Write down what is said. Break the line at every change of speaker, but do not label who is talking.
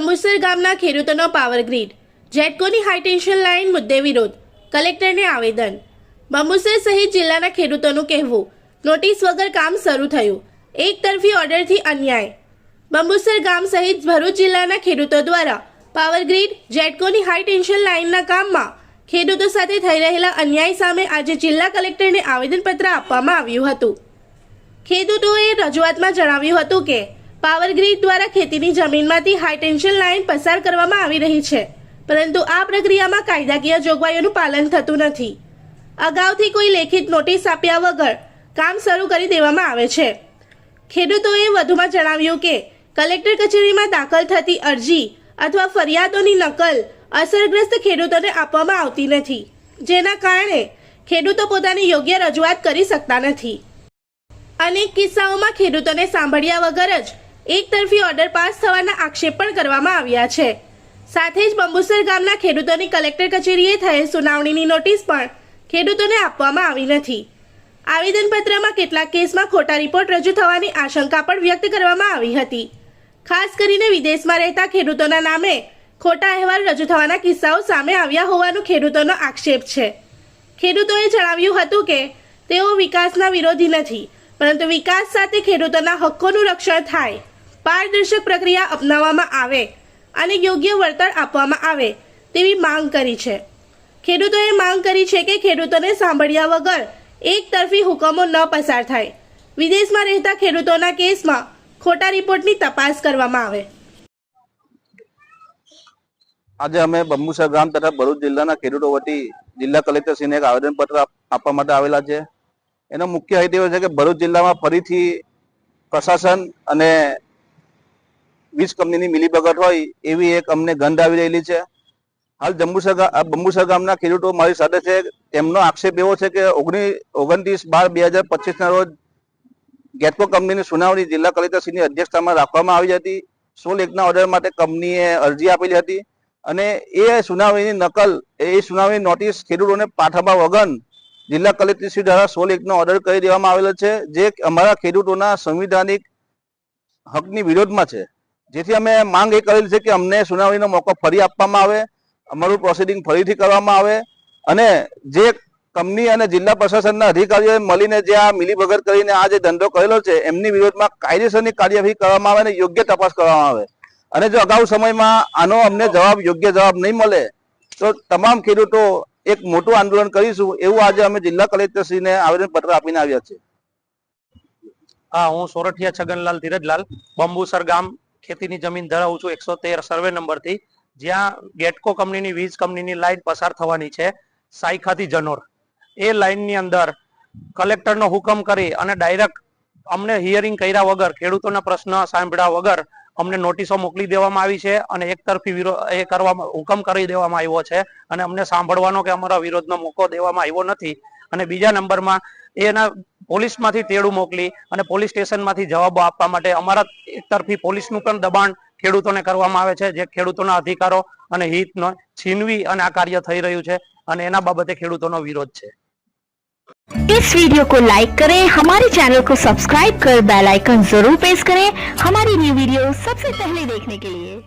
બમ્બુસર ગામના ખેડૂતોનો power grid જેટકોની હાઈ ટેન્શન લાઇન મુદ્દે વિરોધ, કલેક્ટરને આવેદન। બમ્બુસર સહિત જિલ્લાના ખેડૂતોનું કહેવું, નોટિસ વગર કામ શરૂ થયું, એક તરફી ઓર્ડરથી અન્યાય। બમ્બુસર ગામ સહિત ભરૂચ જિલ્લાના ખેડૂતો દ્વારા પાવર ગ્રીડ જેટકોની હાઈ ટેન્શન લાઇનના કામમાં ખેડૂતો સાથે થઈ રહેલા અન્યાય સામે આજે જિલ્લા કલેક્ટરને આવેદનપત્ર આપવામાં આવ્યું હતું। ખેડૂતોએ રજૂઆતમાં જણાવ્યું હતું કે પાવર ગ્રીડ દ્વારા ખેતીની જમીનમાંથી હાઈ ટેન્શન લાઇન પસાર કરવામાં આવી રહી છે, પરંતુ આ પ્રક્રિયામાં કાયદાકીય જોગવાઈઓનું પાલન થતું નથી। અગાઉથી કોઈ લેખિત નોટિસ આપ્યા વગર કામ શરૂ કરી દેવામાં આવે છે। ખેડૂતોએ વધુમાં જણાવ્યું કે કલેક્ટર કચેરીમાં દાખલ થતી અરજી અથવા ફરિયાદોની નકલ અસરગ્રસ્ત ખેડૂતોને આપવામાં આવતી નથી, જેના કારણે ખેડૂતો પોતાની યોગ્ય રજૂઆત કરી શકતા નથી। અનેક કિસ્સાઓમાં ખેડૂતોને સાંભળ્યા વગર જ એકતરફી ઓર્ડર પાસ થવાના આક્ષેપ પણ કરવામાં આવ્યા છે। સાથે જ બમ્બુસર ગામના ખેડૂતોની કલેક્ટર કચેરીએ થયેલ સુનાવણીની નોટિસ પણ ખેડૂતોને આપવામાં આવી નથી। આવેદનપત્રમાં કેટલાક કેસમાં ખોટા રિપોર્ટ રજૂ થવાની આશંકા પણ વ્યક્ત કરવામાં આવી હતી। ખાસ કરીને વિદેશમાં રહેતા ખેડૂતોના નામે ખોટા અહેવાલ રજૂ થવાના કિસ્સાઓ સામે આવ્યા હોવાનો ખેડૂતોનો આક્ષેપ છે। ખેડૂતોએ જણાવ્યું હતું કે તેઓ વિકાસના વિરોધી નથી, પરંતુ વિકાસ સાથે ખેડૂતોના હક્કોનું રક્ષણ થાય, પારદર્શક પ્રક્રિયા અપનાવવામાં આવે અને યોગ્ય વળતર આપવામાં આવે તેવી માંગ કરી છે। ખેડૂતોએ માંગ કરી છે કે ખેડૂતોને સાંભળ્યા વગર એક તરફી હુકમો ન પસાર થાય, વિદેશમાં રહેતા ખેડૂતોના કેસમાં ખોટા રિપોર્ટની તપાસ કરવામાં આવે।
આજે અમે બમ્બુસર ગામ તથા ભરૂચ જિલ્લાના ખેડૂતો વતી જિલ્લા કલેક્ટરશ્રીને એક આવેદનપત્ર આપવા માટે આવેલા છે। એનો મુખ્ય હેતુ એ છે કે ભરૂચ જિલ્લામાં ફરીથી પ્રશાસન અને વીજ કંપનીની મિલીભગત હોય એવી એક અમને ગંધ આવી રહેલી છે। હાલ બમ્બુસર ગામના ખેડૂતો મારી સાથે છે। તેમનો આક્ષેપ એવો છે કે 29/12/2025 ના રોજ ગેટકો કંપનીની સુનાવણી જિલ્લા કલેક્ટરશ્રીની અધ્યક્ષતામાં રાખવામાં આવી હતી। 16(1) ઓર્ડર માટે કંપનીએ અરજી આપેલી હતી અને એ સુનાવણીની નકલ, એ સુનાવણી નોટિસ ખેડૂતોને પાઠવવા વગર જિલ્લા કલેક્ટરશ્રી દ્વારા 16(1) ઓર્ડર કરી દેવામાં આવેલો છે, જે અમારા ખેડૂતોના સંવિધાનિક હકની વિરોધમાં છે। જેથી અમે માંગ એ કરેલી છે કે અમને સુનાવણીનો મોકો ફરી આપવામાં આવે, અમારું પ્રોસિડિંગ ફરીથી કરવામાં આવે અને જે કંપની અને જિલ્લા પ્રશાસનના અધિકારીઓએ મળીને જે આ મિલીભગત કરીને આ જે ધંધો કરેલો છે એમની વિરોધમાં કાયદેસરની કાર્યવાહી કરવામાં આવે અને યોગ્ય તપાસ કરવામાં આવે। અને જો અગાઉ સમયમાં આનો અમને યોગ્ય જવાબ નહીં મળે તો તમામ ખેડૂતો એક મોટું આંદોલન કરીશું, એવું આજે અમે જિલ્લા કલેક્ટરશ્રીને આવેદનપત્ર આપીને આવ્યા છે।
હા, હું સોરઠિયા છગનલાલ ધીરજલાલ બમ્બુસર ગામ ખેતીની જમીન ધરાવું છું 113 સર્વે નંબરથી, જ્યાં ગેટકો કંપનીની વીજ કંપનીની લાઈન પસાર થવાની છે સાયખાથી જનોર। એ લાઈનની અંદર કલેક્ટરનો હુકમ કરી અને ડાયરેક્ટ અમને હિયરિંગ કર્યા વગર, ખેડૂતોના પ્રશ્ન સાંભળ્યા વગર અમને નોટિસો મોકલી દેવામાં આવી છે અને એકતરફી હુકમ કરી દેવામાં આવ્યો છે અને અમને સાંભળવાનો કે અમારા વિરોધનો મોકો દેવામાં આવ્યો નથી। અને બીજા નંબરમાં એના પોલીસમાંથી તેડું મોકલી અને પોલીસ સ્ટેશનમાંથી જવાબો આપવા માટે અમારા એકતરફી પોલીસનું પણ દબાણ ખેડૂતોને કરવામાં આવે છે, જે ખેડૂતોના અધિકારો અને હિતનો છીનવી અને આ કાર્ય થઈ રહ્યું છે અને એના બાબતે ખેડૂતોનો વિરોધ છે।
इस वीडियो को लाइक करें, हमारे चैनल को सब्सक्राइब कर बेल आइकन जरूर प्रेस करें हमारी न्यू वीडियो सबसे पहले देखने के लिए।